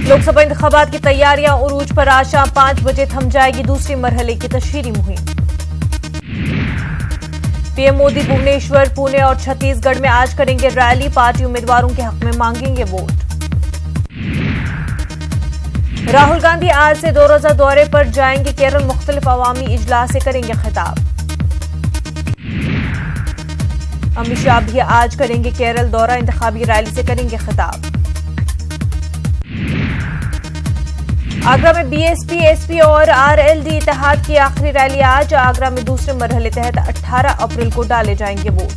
लोकसभा इंतखाबात की तैयारियां उरूज पर। आज शाम 5 बजे थम जाएगी दूसरी मरहले की तशहीरी मुहिम। पीएम मोदी भुवनेश्वर, पुणे और छत्तीसगढ़ में आज करेंगे रैली। पार्टी उम्मीदवारों के हक में मांगेंगे वोट। राहुल गांधी आज से 2 रोजा दौरे पर जाएंगे केरल। मुख्तलिफ अवामी इजलास से करेंगे खिताब। अमित शाह भी आज करेंगे केरल दौरा। इंतखाबी रैली से करेंगे खिताब। आगरा में बीएसपी, एसपी और आरएलडी इत्तेहाद की आखिरी रैली आज। आगरा में दूसरे मरहले तहत 18 अप्रैल को डाले जाएंगे वोट।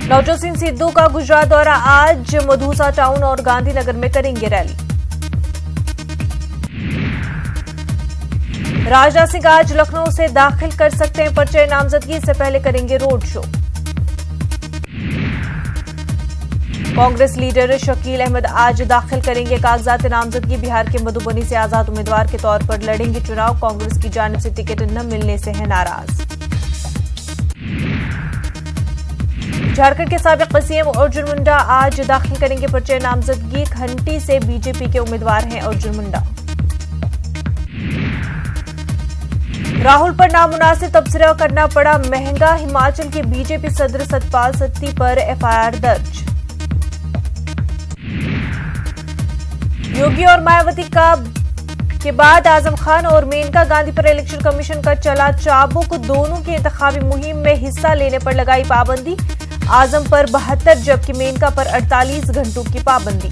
नवजोत सिंह सिद्धू का गुजरात दौरा आज। मधुसा टाउन और गांधीनगर में करेंगे रैली। राजनाथ सिंह आज लखनऊ से दाखिल कर सकते हैं पर्चे नामजदगी। से पहले करेंगे road show. Congress leader Shakeel Ahmed आज दाखिल करेंगे कागजात नामजदगी। बिहार के मधुबनी से आजाद उम्मीदवार के तौर पर लड़ेंगे चुनाव। कांग्रेस की जानिब से टिकट न मिलने से है नाराज। झारखंड के साबिक सीएम अर्जुन मुंडा आज दाखिल करेंगे पर्चे नामजदगी। खंटी से बीजेपी के उम्मीदवार हैं अर्जुन मुंडा। राहुल पर नामुनासिब तबसरा करना पड़ा महंगा। हिमाचल के बीजेपी सदर सतपाल सत्ती पर एफआईआर दर्ज। योगी और मायावती के बाद आजम खान और मेनका गांधी पर इलेक्शन कमीशन का चला चाबुक। दोनों की इंतखाबी मुहिम में हिस्सा लेने पर लगाई पाबंदी। आजम पर 72 जबकि मेनका पर 48 घंटों की पाबंदी।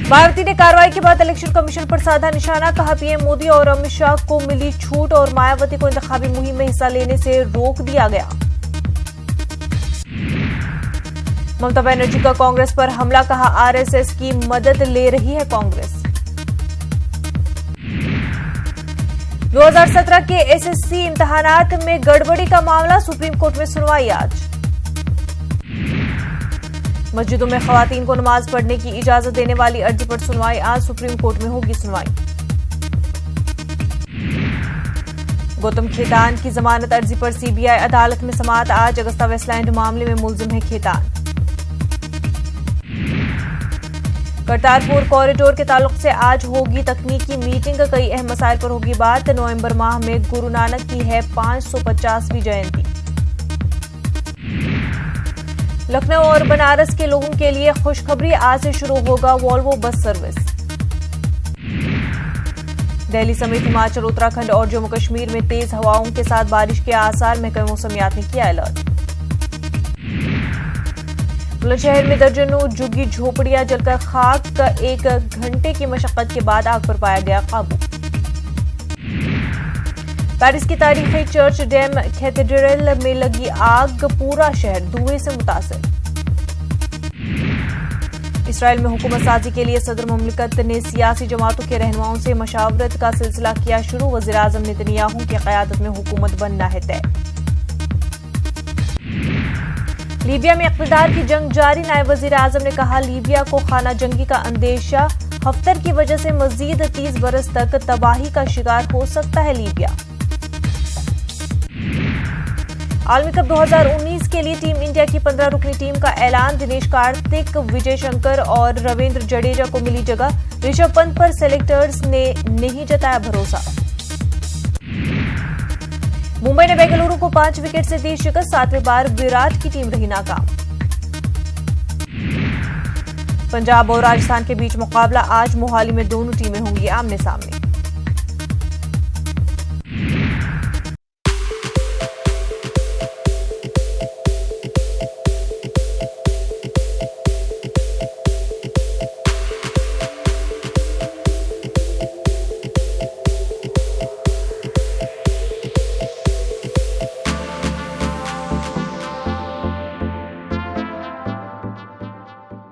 मायावती ने कार्रवाई के बाद इलेक्शन कमीशन पर साधा निशाना। कहा पीएम मोदी और अमित शाह को मिली छूट और मायावती को इंतखाबी मुहिम में हिस्सा लेने से रोक दिया गया। ममता बनर्जी का कांग्रेस पर हमला। कहा आरएसएस की मदद ले रही है कांग्रेस। 2017 के एसएससी इम्तिहानात में गड़बड़ी का मामला। सुप्रीम कोर्ट में सुनवाई आज। मस्जिदों में खवातीन को नमाज पढ़ने की इजाजत देने वाली अर्जी पर सुनवाई आज। सुप्रीम कोर्ट में होगी सुनवाई। गौतम खेतान की जमानत अर्जी पर सीबीआई अदालत में समाअत आज। अगस्ता वेस्टलैंड मामले में मुलजिम है खेतान। करतारपुर कॉरिडोर के ताल्लुक से आज होगी तकनीकी मीटिंग। कई अहम मसाइल पर होगी बात। नवंबर माह में गुरु नानक की है 550वीं जयंती। लखनऊ और बनारस के लोगों के लिए खुशखबरी। आज से शुरू होगा वॉल्वो बस सर्विस। दिल्ली समेत हिमाचल, उत्तराखंड और जम्मू कश्मीर में तेज हवाओं के साथ बारिश के आसार। महकमे मौसमियात ने किया अलर्ट। बुलंदशहर में दर्जनों झुग्गी झोपड़ियां जलकर खाक। 1 घंटे की मशक्कत के बाद आग पर पाया गया काबू। पेरिस की तारीखी चर्च डैम कैथेड्रल में लगी आग। पूरा शहर धुएं से मुतासिर। इसराइल में हुकूमत साजी के लिए सदर मुमलिकत ने सियासी जमातों के रहनुमाओं से मशावरत का सिलसिला किया शुरू। वज़ीर आज़म नेतन्याहू की क़यादत में हुकूमत बनना है तय। लीबिया में इक़्तिदार की जंग जारी। नायब वज़ीर आज़म ने कहा लीबिया को खाना जंगी का अंदेशा। हफ्तर की वजह से मजीद 30 बरस तक तबाही का शिकार हो सकता है लीबिया। आलमी कप 2019 के लिए टीम इंडिया की 15 रुकनी टीम का ऐलान। दिनेश कार्तिक, विजय शंकर और रविंद्र जडेजा को मिली जगह। ऋषभ पंत पर सेलेक्टर्स ने नहीं जताया भरोसा। मुंबई ने बेंगलुरु को 5 विकेट से दी शिकस्त। 7वें बार विराट की टीम रही नाकाम। पंजाब और राजस्थान के बीच मुकाबला आज। मोहाली में दोनों टीमें होंगी आमने सामने।